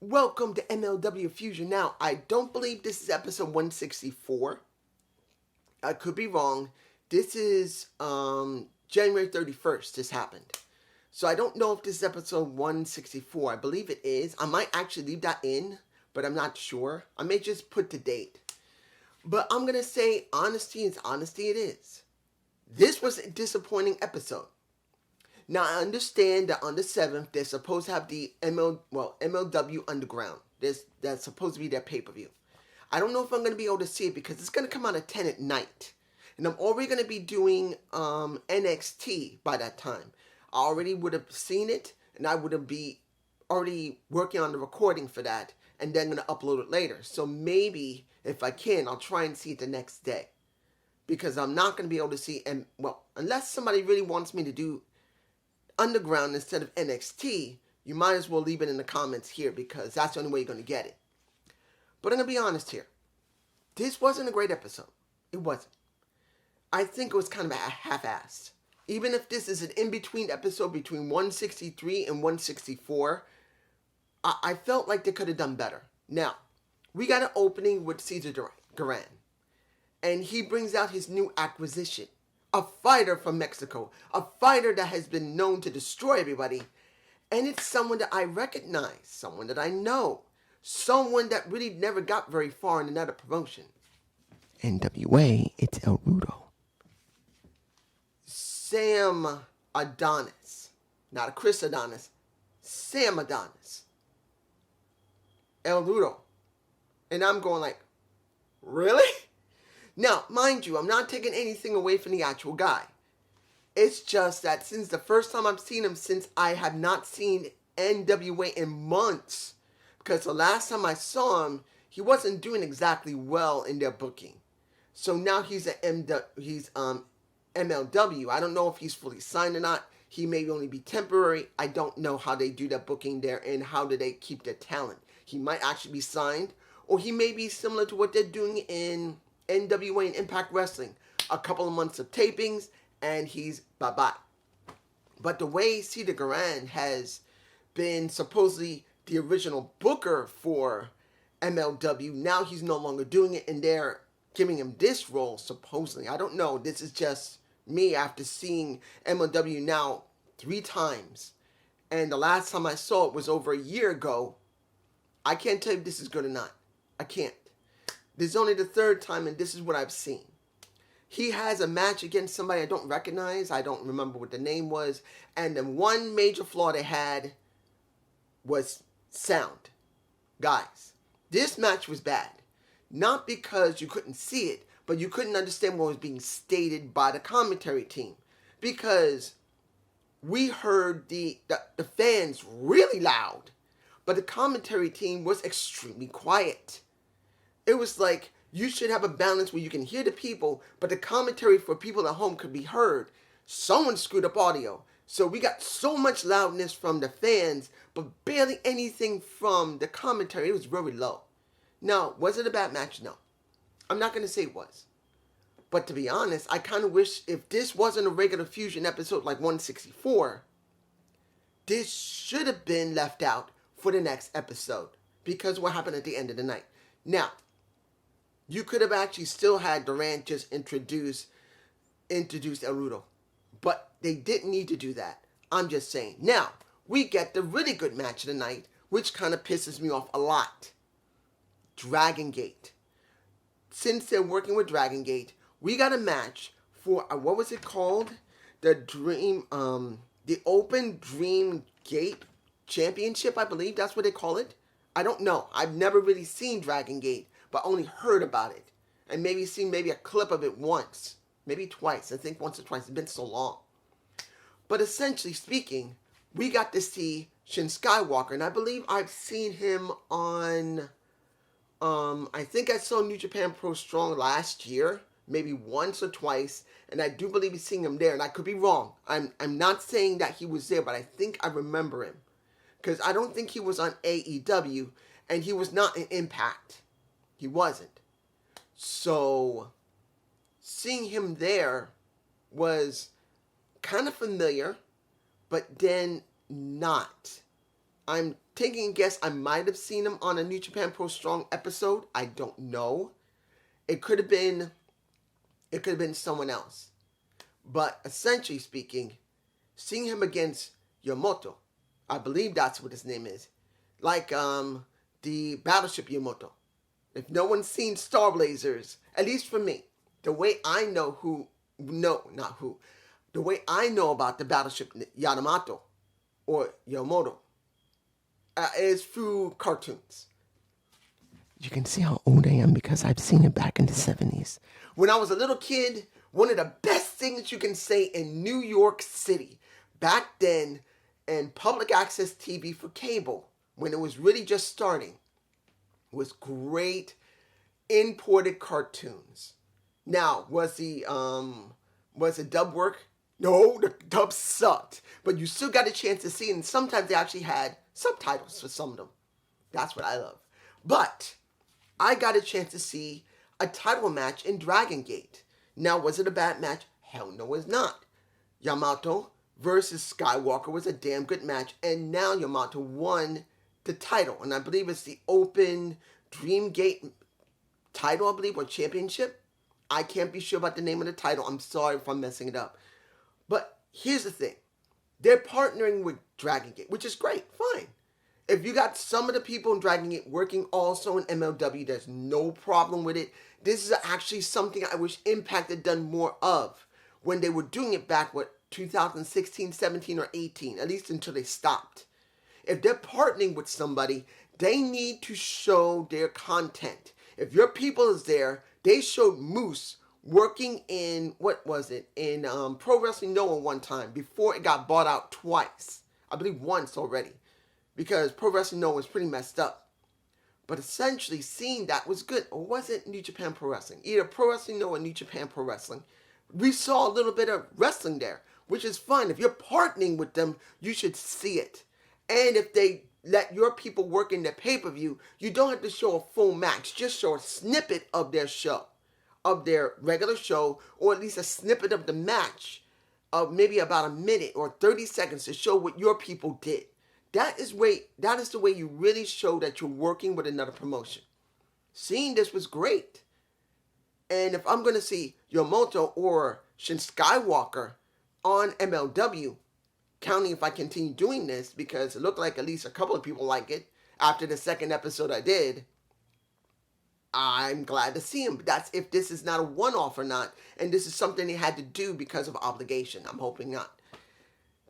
Welcome to MLW Fusion. Now, I don't believe this is episode 164. I could be wrong. This is January 31st. This happened. So I don't know if this is episode 164. I believe it is. I might actually leave that in, but I'm not sure. I may just put the date. But I'm going to say honesty is honesty it is. This was a disappointing episode. Now, I understand that on the 7th, they're supposed to have the MLW Underground. That's supposed to be their pay-per-view. I don't know if I'm going to be able to see it because it's going to come out at 10 at night. And I'm already going to be doing NXT by that time. I already would have seen it, and I would have be already working on the recording for that, and then going to upload it later. So maybe, if I can, I'll try and see it the next day. Because I'm not going to be able to see, unless somebody really wants me to do Underground instead of NXT, you might as well leave it in the comments here because that's the only way you're going to get it. But I'm going to be honest here. This wasn't a great episode. It wasn't. I think it was kind of a half-assed. Even if this is an in-between episode between 163 and 164, I felt like they could have done better. Now, we got an opening with Cesar Duran. And he brings out his new acquisition. A fighter from Mexico. A fighter that has been known to destroy everybody. And it's someone that I recognize. Someone that I know. Someone that really never got very far in another promotion. NWA, it's El Rudo. Sam Adonis. Not a Chris Adonis. Sam Adonis. El Rudo. And I'm going like, really? Now, mind you, I'm not taking anything away from the actual guy. It's just that since the first time I've seen him, since I have not seen NWA in months, because the last time I saw him, he wasn't doing exactly well in their booking. So now he's MLW. I don't know if he's fully signed or not. He may only be temporary. I don't know how they do their booking there and how do they keep their talent. He might actually be signed, or he may be similar to what they're doing in NWA and Impact Wrestling. A couple of months of tapings, and he's bye-bye. But the way Cesar Duran has been supposedly the original booker for MLW, now he's no longer doing it, and they're giving him this role, supposedly. I don't know. This is just me after seeing MLW now 3 times. And the last time I saw it was over a year ago. I can't tell you if this is good or not. I can't. This is only the 3rd time, and this is what I've seen. He has a match against somebody I don't recognize. I don't remember what the name was. And the one major flaw they had was sound. Guys, this match was bad. Not because you couldn't see it, but you couldn't understand what was being stated by the commentary team. Because we heard the fans really loud, but the commentary team was extremely quiet. It was like you should have a balance where you can hear the people, but the commentary for people at home could be heard. Someone screwed up audio. So we got so much loudness from the fans, but barely anything from the commentary. It was very low. Now, was it a bad match? No. I'm not going to say it was. But to be honest, I kind of wish if this wasn't a regular Fusion episode like 164, this should have been left out for the next episode. Because what happened at the end of the night. Now, you could have actually still had Durant just introduce El Rudo. But they didn't need to do that. I'm just saying. Now, we get the really good match of the night, which kind of pisses me off a lot. Dragon Gate. Since they're working with Dragon Gate, we got a match for, what was it called? The Open Dream Gate Championship, I believe that's what they call it. I don't know. I've never really seen Dragon Gate, but only heard about it. And maybe seen a clip of it once. Maybe twice. I think once or twice. It's been so long. But essentially speaking, we got to see Shin Skywalker. And I believe I've seen him on, I think I saw New Japan Pro Strong last year. Maybe once or twice. And I do believe he's seeing him there. And I could be wrong. I'm not saying that he was there, but I think I remember him. Because I don't think he was on AEW. And he was not in Impact. He wasn't. So, seeing him there was kind of familiar, but then not. I'm taking a guess. I might have seen him on a New Japan Pro Strong episode. I don't know. It could have been someone else. But essentially speaking, seeing him against Yamamoto, I believe that's what his name is, like the Battleship Yamamoto. If no one's seen Star Blazers, at least for me, the way I know the way I know about the Battleship Yamamoto or Yamamoto is through cartoons. You can see how old I am because I've seen it back in the 70s. When I was a little kid, one of the best things you can say in New York City back then, and public access TV for cable, when it was really just starting, was great imported cartoons. Now, was the dub work? No, the dub sucked. But you still got a chance to see it, and sometimes they actually had subtitles for some of them. That's what I love. But I got a chance to see a title match in Dragon Gate. Now, was it a bad match? Hell no, it's not. Yamato versus Skywalker was a damn good match, and now Yamato won the title, and I believe it's the Open Dream Gate title, I believe, or championship. I can't be sure about the name of the title. I'm sorry if I'm messing it up. But here's the thing. They're partnering with Dragon Gate, which is great. Fine. If you got some of the people in Dragon Gate working also in MLW, there's no problem with it. This is actually something I wish Impact had done more of when they were doing it back, 2016, 17, or 18, at least until they stopped. If they're partnering with somebody, they need to show their content. If your people is there, they showed Moose working in, in Pro Wrestling Noah one time before it got bought out twice. I believe once already, because Pro Wrestling Noah was pretty messed up. But essentially, seeing that was good. Or was it New Japan Pro Wrestling? Either Pro Wrestling Noah or New Japan Pro Wrestling. We saw a little bit of wrestling there, which is fun. If you're partnering with them, you should see it. And if they let your people work in their pay-per-view, you don't have to show a full match. Just show a snippet of their show, of their regular show, or at least a snippet of the match of maybe about a minute or 30 seconds to show what your people did. That is the way you really show that you're working with another promotion. Seeing this was great. And if I'm going to see Yamamoto or Shin Skywalker on MLW, counting if I continue doing this, because it looked like at least a couple of people like it after the second episode I did, I'm glad to see him. But that's if this is not a one-off or not, and this is something they had to do because of obligation. I'm hoping not.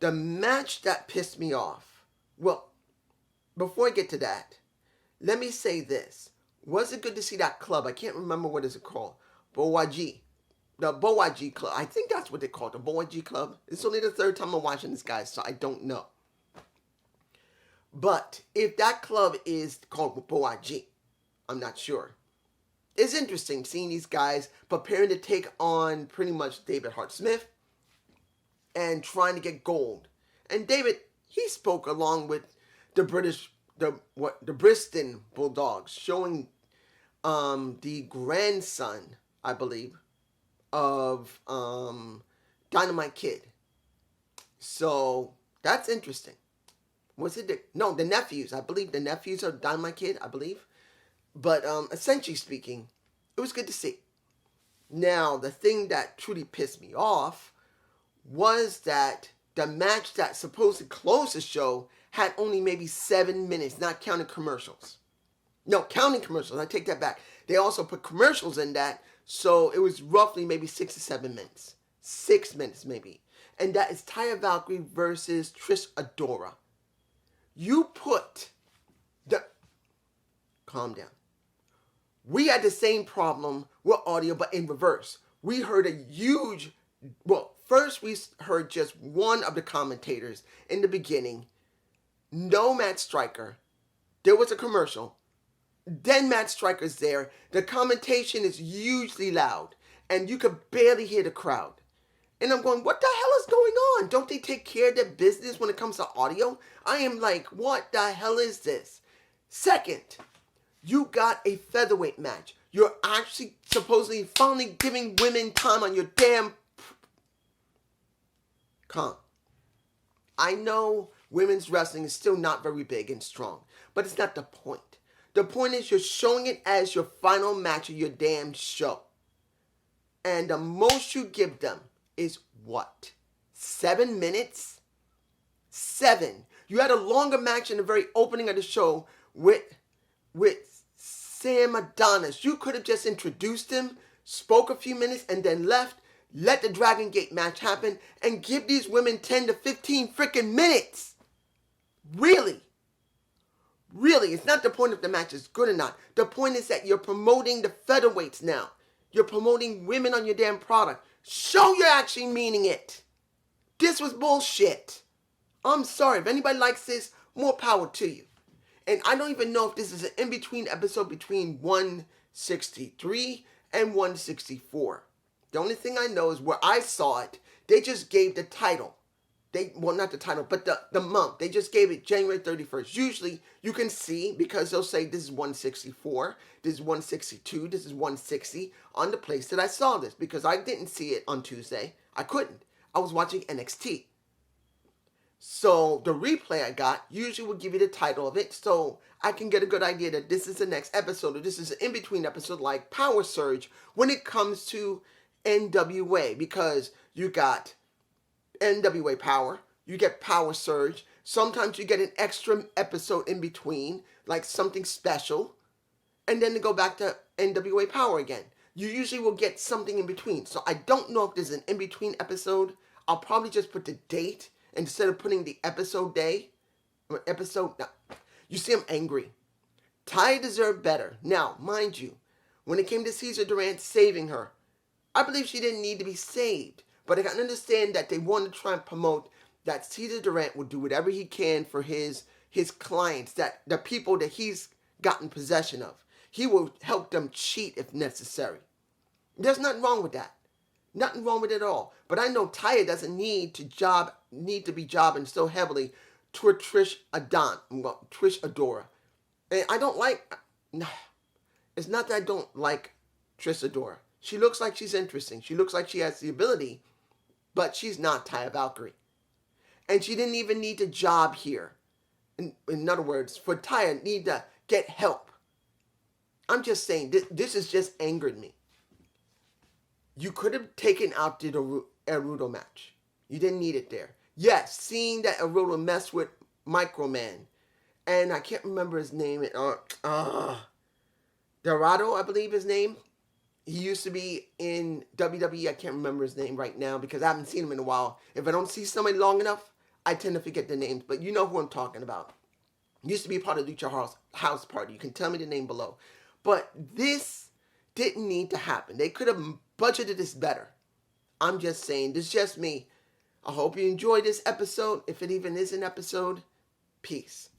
The match that pissed me off, well, before I get to that, let me say this. Was it good to see that club? I can't remember what is it called. Bowaji. The Bowaji Club. I think that's what they call it, the Bowaji Club. It's only the third time I'm watching this guy, so I don't know. But if that club is called Bowaji, I'm not sure. It's interesting seeing these guys preparing to take on pretty much David Hart Smith and trying to get gold. And David, he spoke along with the Bristol Bulldogs, showing the grandson, I believe, of Dynamite Kid. So that's interesting. Was it the nephews? I believe the nephews of Dynamite Kid, I believe. But essentially speaking, it was good to see. Now, the thing that truly pissed me off was that the match that supposedly closed the show had only maybe 7 minutes, not counting commercials. No, counting commercials. I take that back. They also put commercials in that, so it was roughly maybe 6 to 7 minutes. 6 minutes maybe. And that is Taya Valkyrie versus Trish Adora. You put the... Calm down. We had the same problem with audio, but in reverse. We heard a huge... Well, first we heard just one of the commentators in the beginning. No Matt Striker. There was a commercial. Then Matt Striker's there. The commentation is hugely loud. And you could barely hear the crowd. And I'm going, what the hell is going on? Don't they take care of their business when it comes to audio? I am like, what the hell is this? Second, you got a featherweight match. You're actually supposedly finally giving women time on your damn... Calm. I know women's wrestling is still not very big and strong. But it's not the point. The point is you're showing it as your final match of your damn show. And the most you give them is what? 7 minutes? 7. You had a longer match in the very opening of the show with Sam Adonis. You could have just introduced him, spoke a few minutes, and then left. Let the Dragon Gate match happen and give these women 10 to 15 freaking minutes. Really? Really, it's not the point if the match is good or not. The point is that you're promoting the featherweights now. You're promoting women on your damn product. Show you're actually meaning it. This was bullshit. I'm sorry. If anybody likes this, more power to you. And I don't even know if this is an in-between episode between 163 and 164. The only thing I know is where I saw it, they just gave the title. Well, not the title, but the month. They just gave it January 31st. Usually, you can see, because they'll say this is 164, this is 162, this is 160, on the place that I saw this. Because I didn't see it on Tuesday. I couldn't. I was watching NXT. So, the replay I got usually will give you the title of it, so I can get a good idea that this is the next episode, or this is an in-between episode like Power Surge when it comes to NWA. Because you got NWA Power, you get Power Surge, sometimes you get an extra episode in between, like something special, and then to go back to NWA Power again. You usually will get something in between, so I don't know if there's an in-between episode. I'll probably just put the date instead of putting the episode day, or episode, no. You see I'm angry. Taya deserved better. Now, mind you, when it came to Cesar Durant saving her, I believe she didn't need to be saved. But I can understand that they want to try and promote that Cesar Durant will do whatever he can for his clients, that the people that he's gotten possession of. He will help them cheat if necessary. There's nothing wrong with that. Nothing wrong with it at all. But I know Taya doesn't need to be jobbing so heavily toward Trish Adora. And I don't like... It's not that I don't like Trish Adora. She looks like she's interesting. She looks like she has the ability, but she's not Taya Valkyrie. And she didn't even need to job here. In other words, for Taya, need to get help. I'm just saying, this has just angered me. You could have taken out the Arudo match. You didn't need it there. Yes, seeing that Arudo messed with Microman. And I can't remember his name. Dorado, I believe his name. He used to be in WWE. I can't remember his name right now because I haven't seen him in a while. If I don't see somebody long enough, I tend to forget the names. But you know who I'm talking about. He used to be part of Lucha House Party. You can tell me the name below. But this didn't need to happen. They could have budgeted this better. I'm just saying. This is just me. I hope you enjoyed this episode. If it even is an episode, peace.